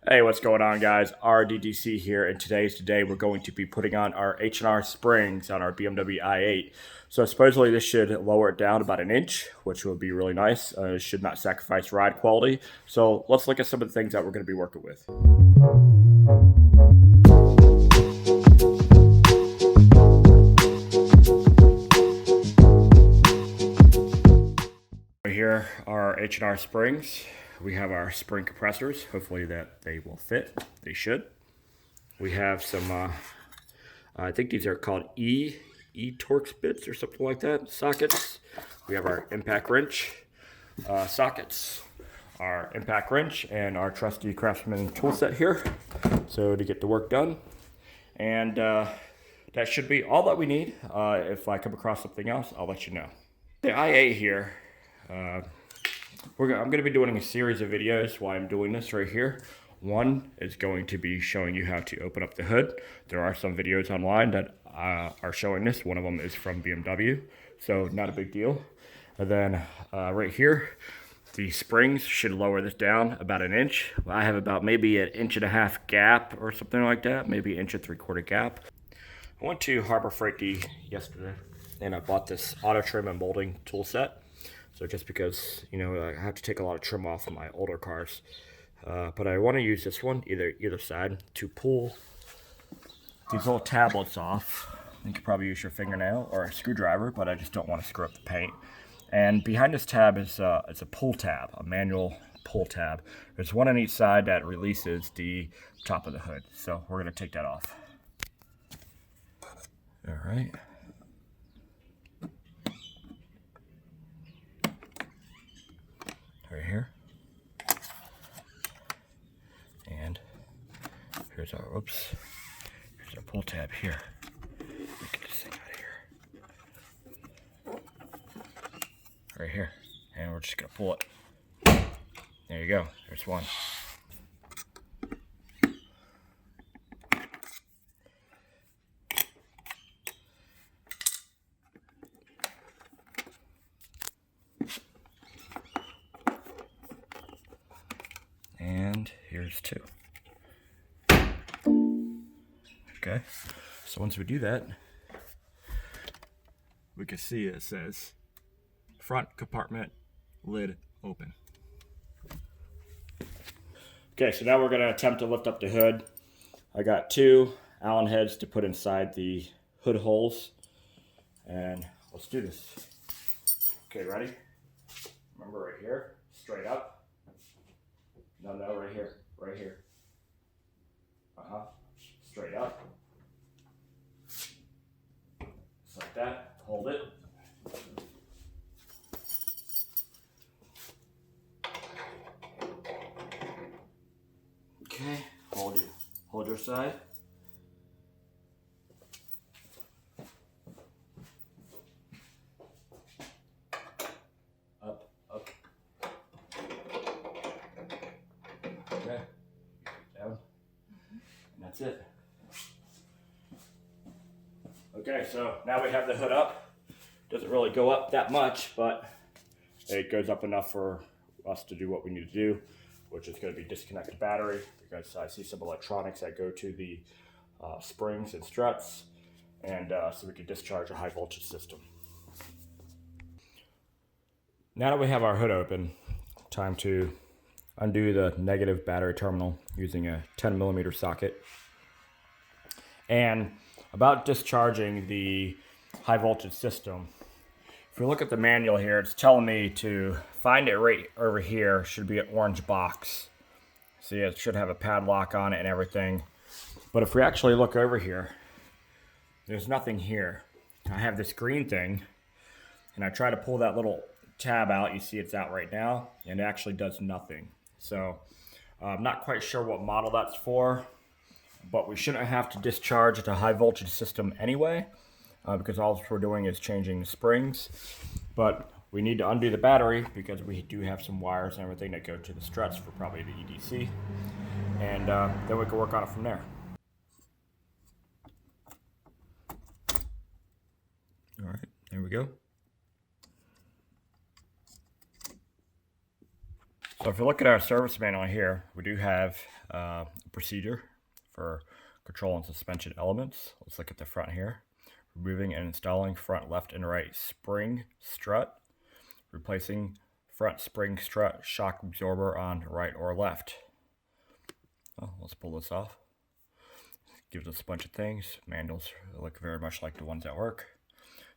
Hey, what's going on, guys? RDDC here, and today we're going to be putting on our H&R Springs on our BMW i8. So supposedly this should lower it down about an inch, which would be really nice. It should not sacrifice ride quality. So let's look at some of the things that we're going to be working with. Here are H&R Springs. We have our spring compressors. Hopefully that they will fit. They should. We have some, I think these are called E-Torx bits or something like that, sockets. We have our impact wrench sockets, our impact wrench, and our trusty Craftsman tool set here. So to get the work done. And that should be all that we need. If I come across something else, I'll let you know. The i8 here, I'm going to be doing a series of videos while I'm doing this right here. One is going to be showing you how to open up the hood. There are some videos online that are showing this. One of them is from BMW, so not a big deal. And then right here, the springs should lower this down about an inch. I have about maybe an 1.5 inch gap or something like that, maybe 1 3/4 gap. I went to Harbor Freight yesterday, and I bought this auto trim and molding tool set. So just because, you know, I have to take a lot of trim off of my older cars. But I want to use this one, either side, to pull these little tablets off. You could probably use your fingernail or a screwdriver, but I just don't want to screw up the paint. And behind this tab is a pull tab, a manual pull tab. There's one on each side that releases the top of the hood. So we're going to take that off. All right. Right here. And here's our, here's our pull tab here. Get this thing out of here. Right here. And we're just gonna pull it. There you go, there's one. And here's two. Okay, so once we do that, we can see it says front compartment lid open. Okay, so now we're going to attempt to lift up the hood. I got 2 Allen heads to put inside the hood holes, and let's do this. Okay, ready? Remember right here, straight up. No, right here, right here. Straight up. Just like that, hold it. Okay, hold your side. Up. Okay, down, and that's it. Okay, so now we have the hood up. Doesn't really go up that much, but it goes up enough for us to do what we need to do, which is going to be disconnect the battery, because I see some electronics that go to the springs and struts, and so we can discharge a high voltage system. Now that we have our hood open, time to undo the negative battery terminal using a 10mm socket. And about discharging the high voltage system, if you look at the manual here, it's telling me to find it right over here. Should be an orange box. See, it should have a padlock on it and everything. But if we actually look over here, there's nothing here. I have this green thing, and I try to pull that little tab out. You see it's out right now, and it actually does nothing. So I'm not quite sure what model that's for, but we shouldn't have to discharge the high voltage system anyway, because all we're doing is changing the springs. But we need to undo the battery because we do have some wires and everything that go to the struts for probably the EDC, and then we can work on it from there. All right, there we go. So if you look at our service manual here, we do have a procedure for control and suspension elements. Let's look at the front here. Removing and installing front left and right spring strut. Replacing front spring strut shock absorber on right or left. Well, let's pull this off. Gives us a bunch of things. Manuals look very much like the ones at work.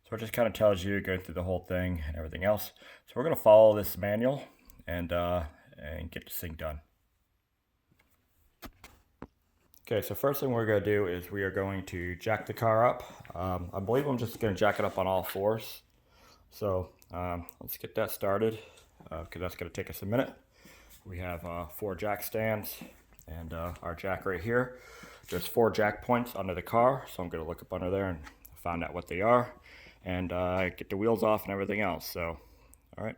So it just kind of tells you, go through the whole thing and everything else. So we're going to follow this manual and get this thing done. Okay, so first thing we're going to do is we are going to jack the car up. I believe I'm just going to jack it up on all fours. So let's get that started because that's going to take us a minute. We have 4 jack stands and our jack right here. There's 4 jack points under the car, so I'm going to look up under there and find out what they are and get the wheels off and everything else. So, all right.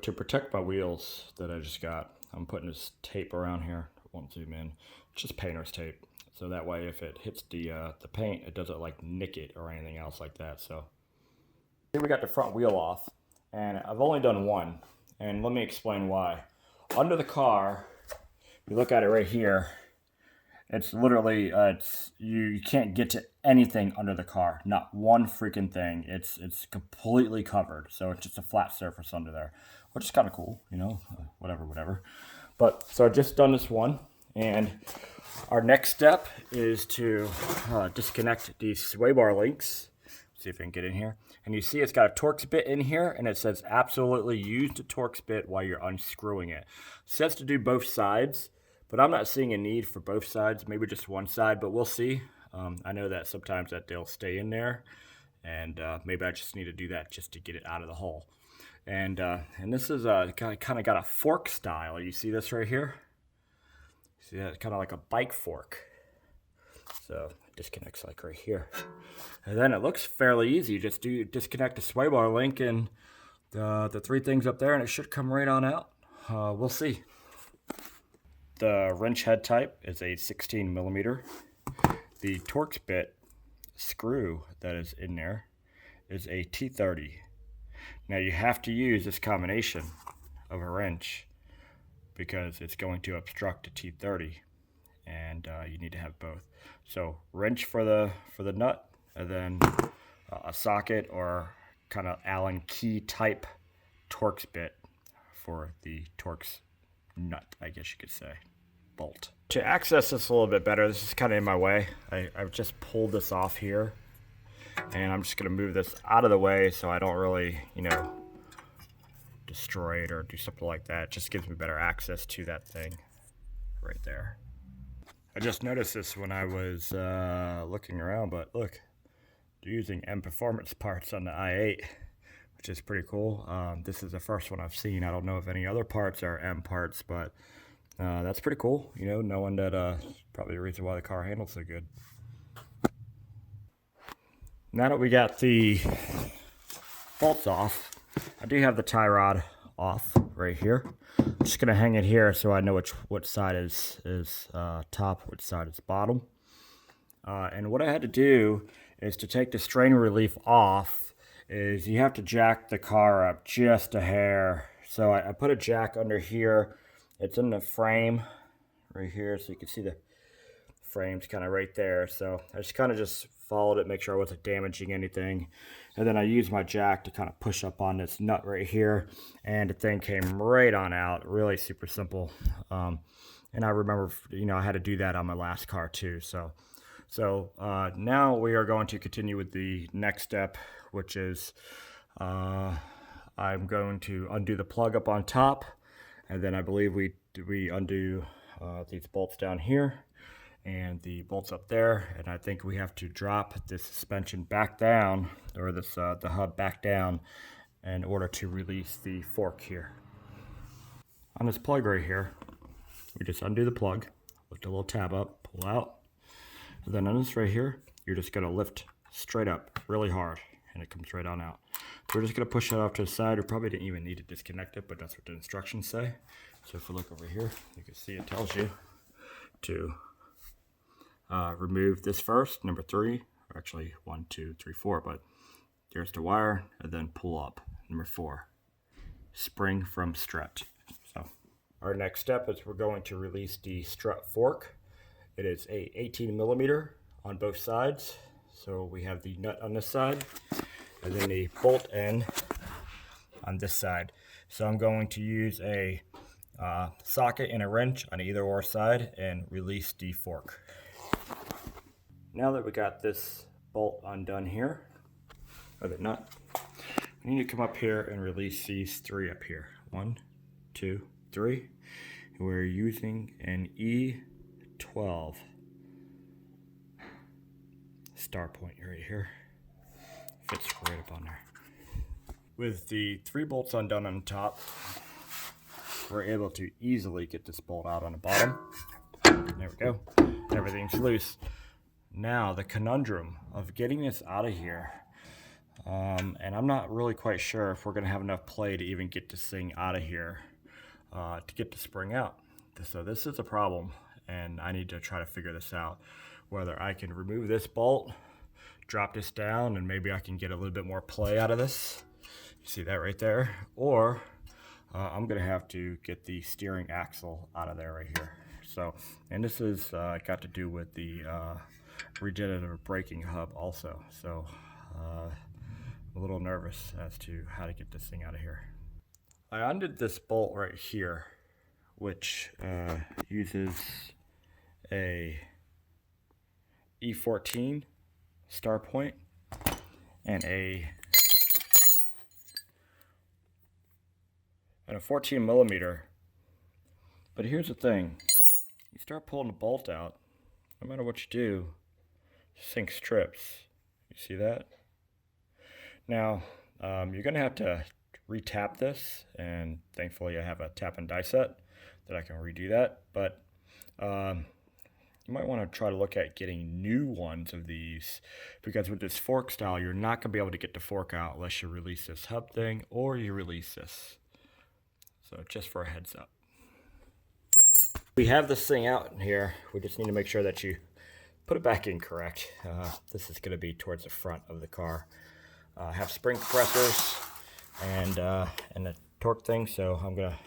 To protect my wheels that I just got, I'm putting this tape around here. I won't zoom in. It's just painter's tape. So that way if it hits the paint, it doesn't like nick it or anything else like that. So here we got the front wheel off and I've only done one. And let me explain why. Under the car, you look at it right here, it's literally, you can't get to anything under the car. Not one freaking thing. It's completely covered. So it's just a flat surface under there, which is kind of cool, you know, whatever. But so I just done this one. And our next step is to disconnect these sway bar links. See if I can get in here. And you see it's got a Torx bit in here and it says absolutely use the Torx bit while you're unscrewing it. It says to do both sides. But I'm not seeing a need for both sides, maybe just one side, but we'll see. I know that sometimes that they'll stay in there, and maybe I just need to do that just to get it out of the hole. And this is kind of got a fork style. You see this right here? See that? Kind of like a bike fork. So it disconnects like right here. And then it looks fairly easy. Just disconnect the sway bar link and the 3 things up there, and it should come right on out. We'll see. The wrench head type is a 16 millimeter. The Torx bit screw that is in there is a T30. Now you have to use this combination of a wrench because it's going to obstruct the T30 and you need to have both. So wrench for the nut and then a socket or kind of Allen key type Torx bit for the Torx nut, I guess you could say, bolt. To access this a little bit better, this is kind of in my way. I've just pulled this off here and I'm just going to move this out of the way so I don't really, you know, destroy it or do something like that. It just gives me better access to that thing right there. I just noticed this when I was looking around, but look, they're using M Performance parts on the i8, which is pretty cool. This is the first one I've seen. I don't know if any other parts are M parts, but that's pretty cool, you know, knowing that probably the reason why the car handles so good. Now that we got the bolts off, I do have the tie rod off right here. I'm just going to hang it here so I know which side is top, which side is bottom. And what I had to do is to take the strain relief off is you have to jack the car up just a hair. So I put a jack under here. It's in the frame right here, so you can see the frame's kind of right there. So I just kind of followed it, make sure I wasn't damaging anything. And then I used my jack to kind of push up on this nut right here, and the thing came right on out. Really super simple. And I remember, you know, I had to do that on my last car too. So now we are going to continue with the next step, which is I'm going to undo the plug up on top. And then I believe we undo these bolts down here and the bolts up there. And I think we have to drop this suspension back down, or this the hub back down, in order to release the fork here. On this plug right here, we just undo the plug, lift a little tab up, pull out. And then on this right here, you're just gonna lift straight up really hard and it comes right on out. So we're just gonna push that off to the side. We probably didn't even need to disconnect it, but that's what the instructions say. So if we look over here, you can see it tells you to remove this first, number 3, or actually 1, 2, 3, 4, but there's the wire, and then pull up, number 4, spring from strut. So Our next step is we're going to release the strut fork. It is a 18 millimeter on both sides. So we have the nut on this side and then the bolt end on this side. So I'm going to use a socket and a wrench on either or side and release the fork. Now that we got this bolt undone here, or the nut, we need to come up here and release these three up here. 1, 2, 3. We're using an E12 star point right here. Fits right up on there. With the 3 bolts undone on the top, we're able to easily get this bolt out on the bottom. There we go. Everything's loose. Now the conundrum of getting this out of here, and I'm not really quite sure if we're going to have enough play to even get this thing out of here to get the spring out. So this is a problem, and I need to try to figure this out. Whether I can remove this bolt, drop this down, and maybe I can get a little bit more play out of this. You see that right there? Or I'm going to have to get the steering axle out of there right here. So, and this is got to do with the regenerative braking hub also. So I'm a little nervous as to how to get this thing out of here. I undid this bolt right here, which uses a E14 star point and a 14 millimeter. But here's the thing, you start pulling the bolt out, no matter what you do, this thing strips. You see that? Now you're gonna have to re-tap this, and thankfully I have a tap and die set that I can redo that. But you might want to try to look at getting new ones of these, because with this fork style, you're not going to be able to get the fork out unless you release this hub thing or you release this. So just for a heads up. We have this thing out in here. We just need to make sure that you put it back in correct. This is going to be towards the front of the car. I have spring compressors and a torque thing, so I'm going to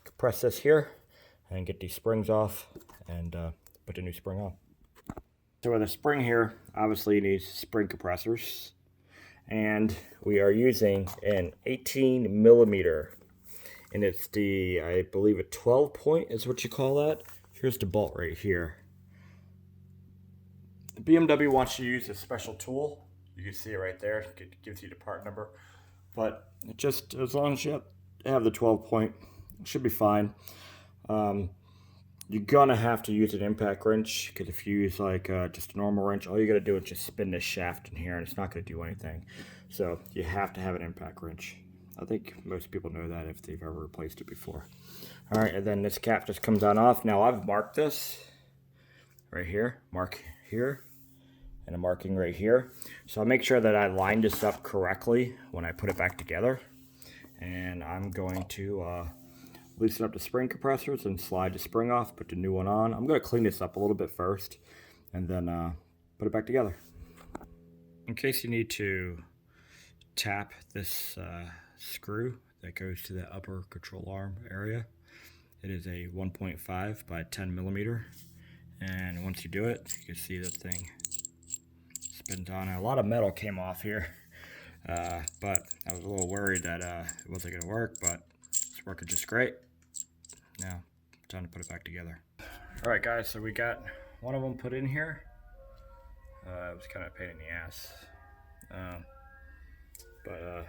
compress this here and get these springs off and put the new spring on. So with the spring here, obviously you need spring compressors, and we are using an 18 millimeter, and it's the, I believe a 12 point is what you call that. Here's the bolt right here. The BMW wants you to use a special tool. You can see it right there. It gives you the part number, but it just, as long as you have the 12 point, it should be fine. You're gonna have to use an impact wrench, because if you use like just a normal wrench, all you gotta do is just spin this shaft in here and it's not gonna do anything. So you have to have an impact wrench. I think most people know that if they've ever replaced it before. All right, and then this cap just comes on off. Now I've marked this right here, mark here, and a marking right here. So I'll make sure that I line this up correctly when I put it back together. And I'm going to loosen up the spring compressors and slide the spring off, put the new one on. I'm going to clean this up a little bit first and then put it back together. In case you need to tap this screw that goes to the upper control arm area, it is a 1.5 by 10 millimeter. And once you do it, you can see that thing spins on. And a lot of metal came off here, but I was a little worried that it wasn't going to work, but it's working just great. Now, time to put it back together. All right, guys, so we got one of them put in here. It was kind of a pain in the ass. But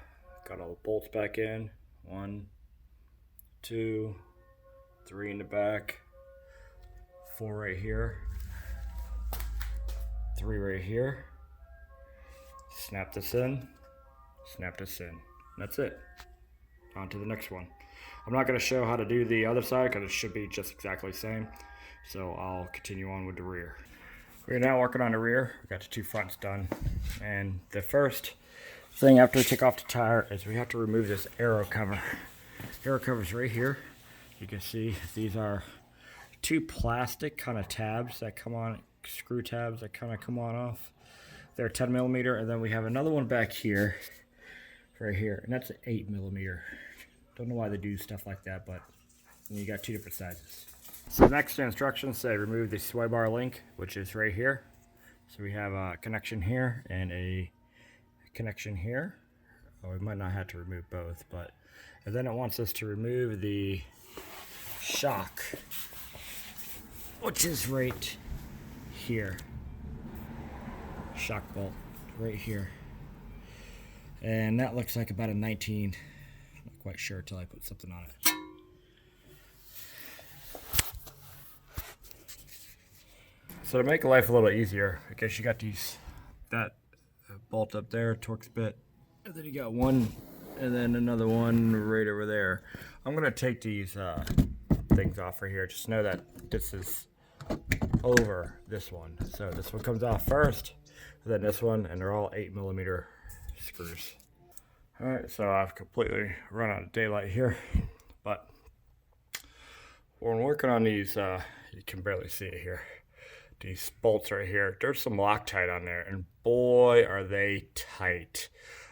got all the bolts back in. 1, 2, 3 in the back. 4 right here. 3 right here. Snap this in. Snap this in. And that's it. On to the next one. I'm not going to show how to do the other side because it should be just exactly the same. So I'll continue on with the rear. We're now working on the rear. We got the 2 fronts done. And the first thing after we take off the tire is we have to remove this aero cover. Aero cover is right here. You can see these are 2 plastic kind of tabs that come on, screw tabs that kind of come on off. They're 10 millimeter, and then we have another one back here, right here, and that's an 8 millimeter. Don't know why they do stuff like that, but and you got two different sizes. So next instructions say remove the sway bar link, which is right here. So we have a connection here and a connection here. Oh, we might not have to remove both, but and then it wants us to remove the shock, which is right here. Shock bolt right here. And that looks like about a 19. Not quite sure until I put something on it. So to make life a little easier, I guess you got that bolt up there, Torx bit, and then you got one, and then another one right over there. I'm gonna take these things off right here. Just know that this is over this one. So this one comes off first, and then this one, and they're all 8mm screws. All right, so I've completely run out of daylight here, but when working on these, you can barely see it here. These bolts right here, there's some Loctite on there, and boy are they tight.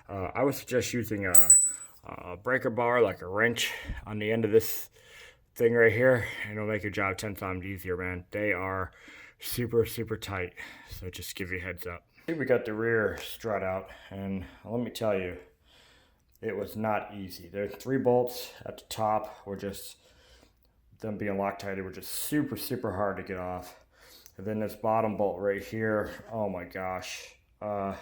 I would suggest using a breaker bar, like a wrench on the end of this thing right here, and it'll make your job 10 times easier, man. They are super, super tight, so just to give you a heads up. Here we got the rear strut out, and let me tell you, it was not easy. There's 3 bolts at the top, were just, them being Loctite, were just super, super hard to get off. And then this bottom bolt right here, oh my gosh. I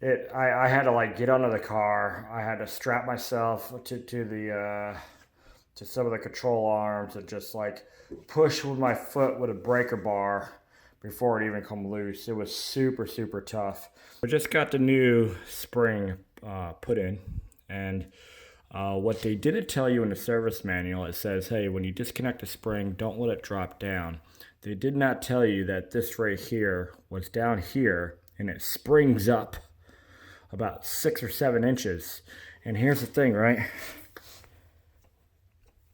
had to like get under the car. I had to strap myself to some of the control arms and just like push with my foot with a breaker bar before it even come loose. It was super, super tough. We just got the new spring put in, and what they didn't tell you in the service manual, it says, hey, when you disconnect the spring, don't let it drop down. They did not tell you that this right here was down here, and it springs up about 6 or 7 inches. And here's the thing, right?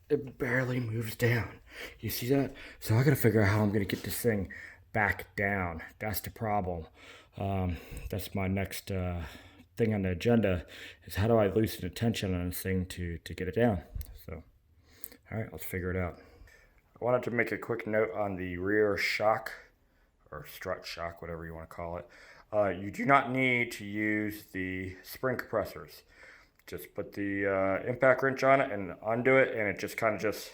It barely moves down. You see that? So I gotta figure out how I'm gonna get this thing back down. That's the problem. That's my next thing on the agenda, is how do I loosen the tension on this thing to get it down. So, all right, let's figure it out. I wanted to make a quick note on the rear shock, or strut shock, whatever you want to call it. You do not need to use the spring compressors. Just put the impact wrench on it and undo it, and it just kind of just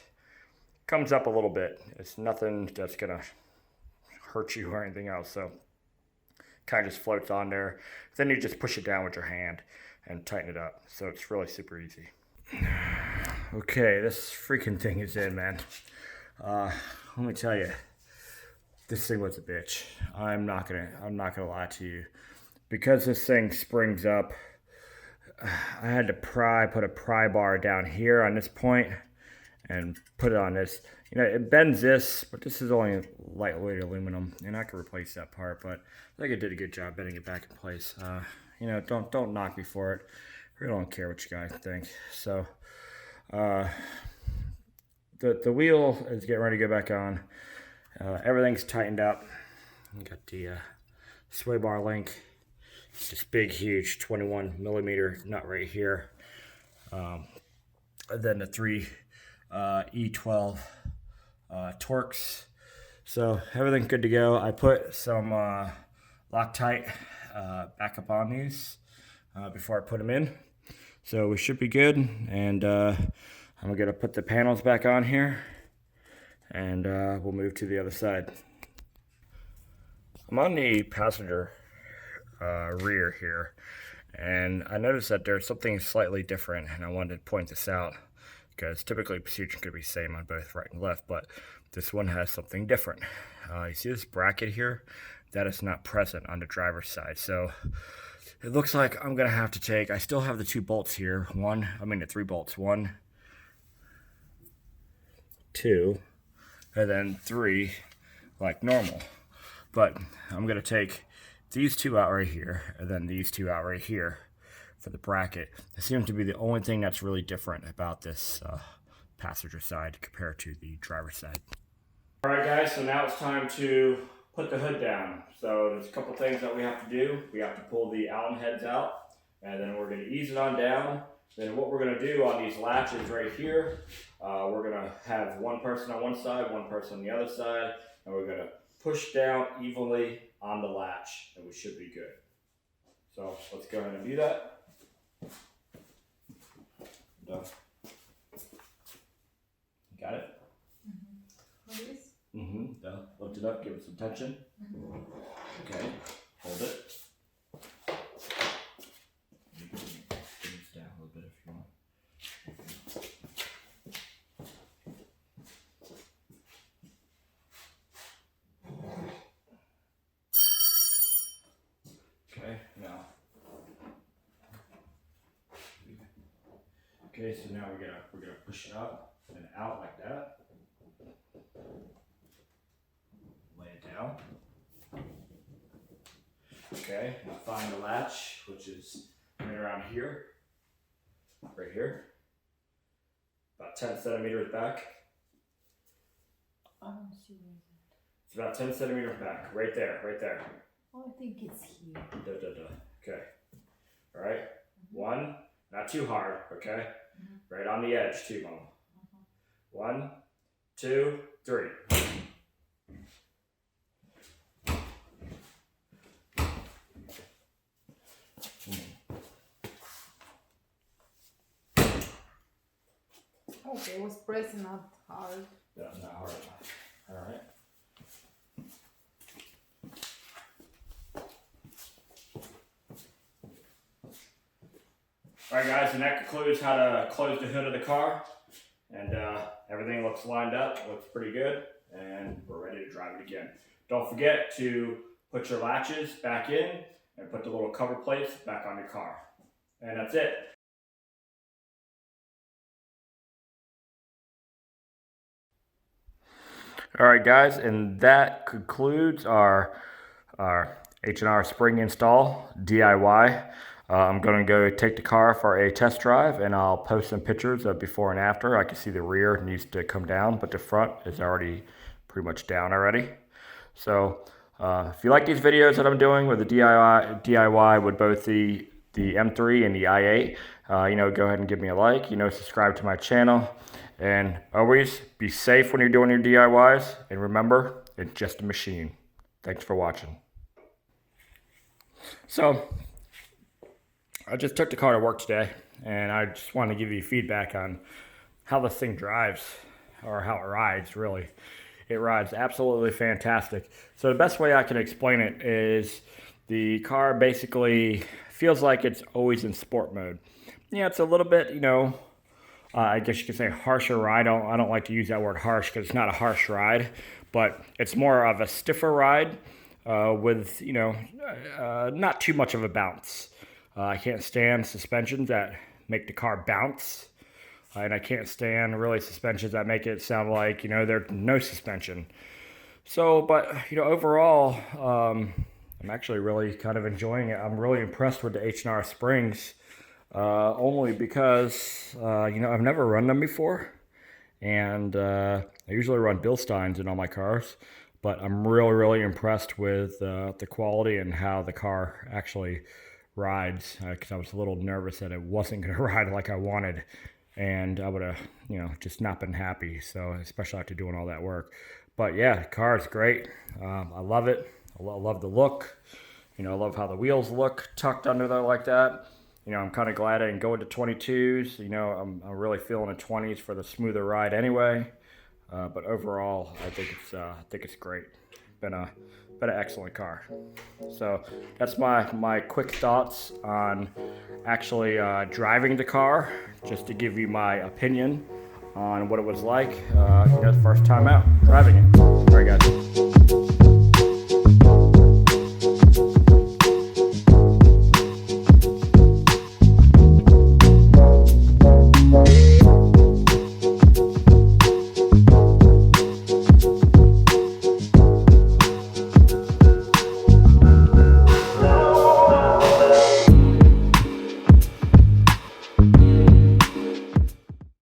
comes up a little bit. It's nothing that's gonna hurt you or anything else. So kind of just floats on there. Then you just push it down with your hand and tighten it up. So it's really super easy. Okay, this freaking thing is in, man. Let me tell you, this thing was a bitch. I'm not gonna lie to you. Because this thing springs up, I had to put a pry bar down here on this point and put it on this. You know, it bends this, but this is only lightweight aluminum, and I could replace that part, but I think I did a good job bending it back in place. You know, don't knock me for it. I really don't care what you guys think. So, the wheel is getting ready to go back on. Everything's tightened up. You got the sway bar link. It's this big, huge 21mm nut right here. And then the 3 E12 Torx. So everything's good to go. I put some Loctite back up on these before I put them in. So we should be good. And I'm gonna put the panels back on here, and we'll move to the other side. I'm on the passenger rear here, and I noticed that there's something slightly different, and I wanted to point this out because typically procedure could be the same on both right and left, but this one has something different. You see this bracket here? That is not present on the driver's side. So it looks like I'm gonna have to take, I still have the 2 bolts here. The 3 bolts. 1, 2, and then 3 like normal. But I'm gonna take these 2 out right here, and then these 2 out right here for the bracket. It seems to be the only thing that's really different about this passenger side compared to the driver's side. All right, guys, so now it's time to put the hood down. So there's a couple things that we have to do. We have to pull the Allen heads out, and then we're gonna ease it on down, Then what we're going to do on these latches right here, we're going to have one person on one side, one person on the other side, and we're going to push down evenly on the latch, and we should be good. So let's go ahead and do that. Done. Got it? Done. Lift it up, give it some tension. Okay, hold it. Bring this down a little bit if you want. Okay, now. Okay, so now we're gonna push it up and out like that. Lay it down. Okay, now find the latch, which is right around here, right here, about 10 centimeters back. I don't see where is it. It's about 10 centimeters back, right there, right there. Oh, I think it's here. Okay, all right, one, not too hard, okay? Right on the edge too, Mom. 1, 2, 3. Okay, it was pressing not hard. Yeah, not hard enough. All right. All right, guys, and that concludes how to close the hood of the car. And everything looks lined up, looks pretty good, and we're ready to drive it again. Don't forget to put your latches back in and put the little cover plates back on your car. And that's it. All right, guys, and that concludes our H&R Spring Install DIY. I'm going to go take the car for a test drive, and I'll post some pictures of before and after. I can see the rear needs to come down, but the front is already pretty much down already. So if you like these videos that I'm doing with the DIY with both the M3 and the i8, go ahead and give me a like, subscribe to my channel. And always be safe when you're doing your DIYs. And remember, it's just a machine. Thanks for watching. So, I just took the car to work today, and I just wanted to give you feedback on how this thing drives, or how it rides, really. It rides absolutely fantastic. So the best way I can explain it is the car basically feels like it's always in sport mode. Yeah, it's a little bit, I guess you could say harsher ride. I don't like to use that word harsh because it's not a harsh ride, but it's more of a stiffer ride with, not too much of a bounce. I can't stand suspensions that make the car bounce, and I can't stand really suspensions that make it sound like, there's no suspension. So, but, overall, I'm actually really kind of enjoying it. I'm really impressed with the H&R Springs. Only because, I've never run them before, and I usually run Bilsteins in all my cars, but I'm really, really impressed with the quality and how the car actually rides, because I was a little nervous that it wasn't going to ride like I wanted, and I would have, just not been happy, so especially after doing all that work. But yeah, the car is great. I love it. I love the look. I love how the wheels look tucked under there like that. I'm kind of glad I didn't go into 22s. I'm really feeling the 20s for the smoother ride anyway. But overall, I think it's great. Been an excellent car. So that's my quick thoughts on actually driving the car, just to give you my opinion on what it was like. The first time out driving it. All right, guys.